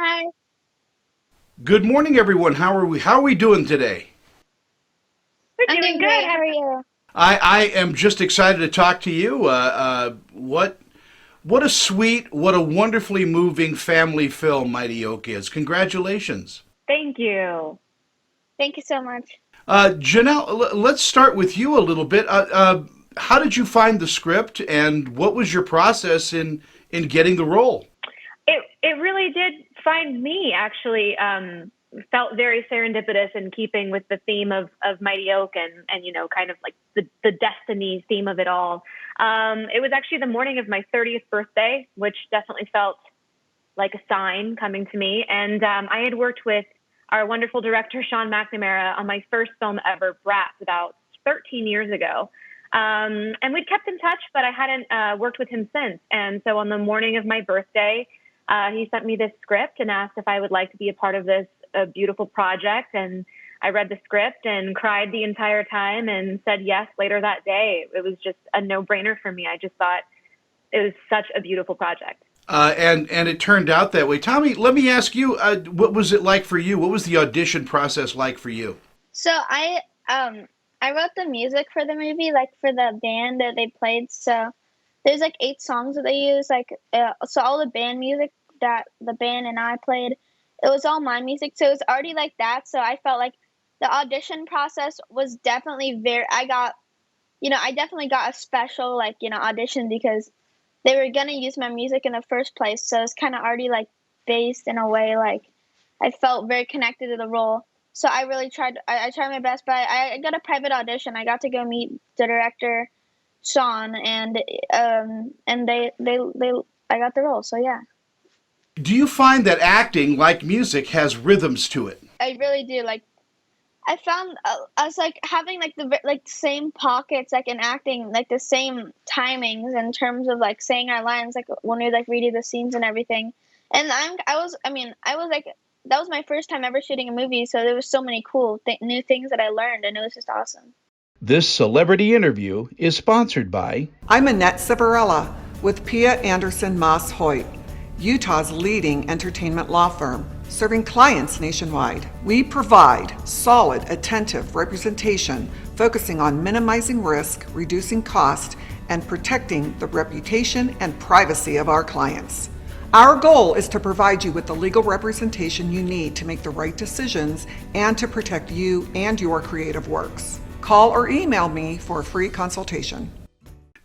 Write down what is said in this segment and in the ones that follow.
Hi. Good morning, everyone. How are we doing today? We're I'm doing doing good. great. How are you? I am just excited to talk to you. What a sweet, what a wonderfully moving family film Mighty Oak is. Congratulations. Thank you. Thank you so much. Janelle, let's start with you a little bit. How did you find the script, and what was your process in getting the role? It really did find me actually. Felt very serendipitous in keeping with the theme of Mighty Oak and kind of like the destiny theme of it all. It was actually the morning of my 30th birthday, which definitely felt like a sign coming to me. And I had worked with our wonderful director, Sean McNamara, on my first film ever, Bratz, about 13 years ago. And we'd kept in touch, but I hadn't worked with him since. And so on the morning of my birthday, he sent me this script and asked if I would like to be a part of this beautiful project. And I read the script and cried the entire time and said yes later that day. It was just a no brainer for me. I just thought it was such a beautiful project. And it turned out that way. Tommy, let me ask you, what was it like for you? What was the audition process like for you? So I wrote the music for the movie, like for the band that they played. So there's like 8 songs that they use. So all the band music that the band and I played, it was all my music. So it was already like that. So I felt like the audition process was definitely very. I definitely got a special audition because they were gonna use my music in the first place. So it's kind of already like based in a way like I felt very connected to the role. So I really tried. I tried my best, but I got a private audition. I got to go meet the director, Sean, and they I got the role. So yeah, Do you find that acting, like music, has rhythms to it? I really do. Like I found I was like having like the same pockets like in acting, like the same timings in terms of like saying our lines, like when we like reading the scenes and everything. And I was like that was my first time ever shooting a movie, so there was so many cool new things that I learned, and it was just awesome. This celebrity interview is sponsored by. I'm Annette Civarella with Pia Anderson Moss Hoyt, Utah's leading entertainment law firm, serving clients nationwide. We provide solid, attentive representation focusing on minimizing risk, reducing cost, and protecting the reputation and privacy of our clients. Our goal is to provide you with the legal representation you need to make the right decisions and to protect you and your creative works. Call or email me for a free consultation.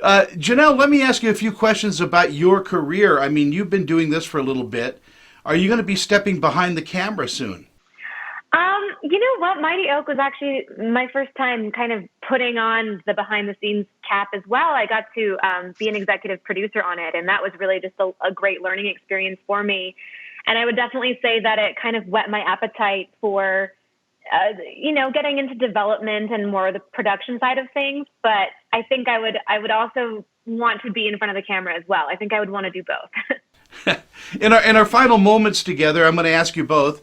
Janelle, let me ask you a few questions about your career. I mean, you've been doing this for a little bit. Are you going to be stepping behind the camera soon? You know what? Mighty Oak was actually my first time kind of putting on the behind the scenes cap as well. I got to be an executive producer on it, and that was really just a great learning experience for me. And I would definitely say that it kind of whet my appetite for, getting into development and more of the production side of things. But I think I would also want to be in front of the camera as well. I think I would want to do both. In our final moments together, I'm going to ask you both.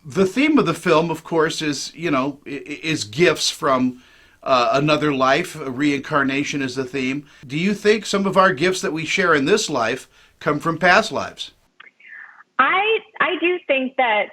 The theme of the film, of course, is gifts from another life. Reincarnation is the theme. Do you think some of our gifts that we share in this life come from past lives? I do think that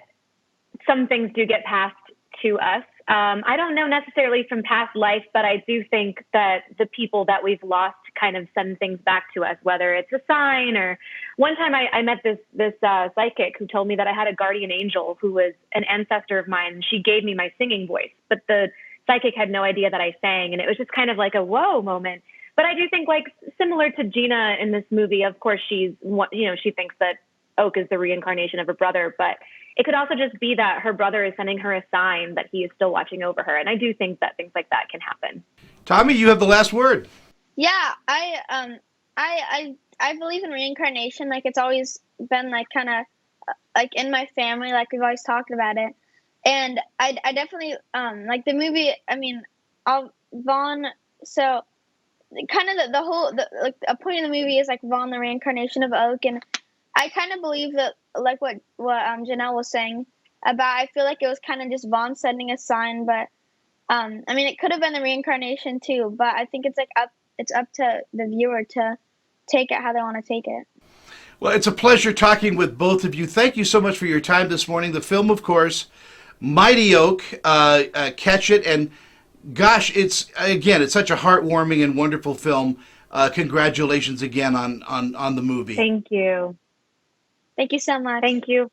some things do get passed to us. I don't know necessarily from past life, but I do think that the people that we've lost kind of send things back to us, whether it's a sign or one time I met this psychic who told me that I had a guardian angel who was an ancestor of mine. And she gave me my singing voice, but the psychic had no idea that I sang. And it was just kind of like a whoa moment. But I do think like similar to Gina in this movie, of course, she thinks that Oak is the reincarnation of her brother, but it could also just be that her brother is sending her a sign that he is still watching over her. And I do think that things like that can happen. Tommy, you have the last word. Yeah, I believe in reincarnation. Like it's always been like kind of like in my family. Like we've always talked about it, and I definitely like the movie. I mean, Vaughn. So kind of the whole like a point of the movie is like Vaughn, the reincarnation of Oak, and I kind of believe that like what Janelle was saying about. I feel like it was kind of just Vaughn sending a sign, but I mean it could have been the reincarnation too. But I think it's up to the viewer to take it how they want to take it. Well, it's a pleasure talking with both of you. Thank you so much for your time this morning. The film, of course, Mighty Oak, catch it. And gosh, it's such a heartwarming and wonderful film. Congratulations again on the movie. Thank you. Thank you so much. Thank you.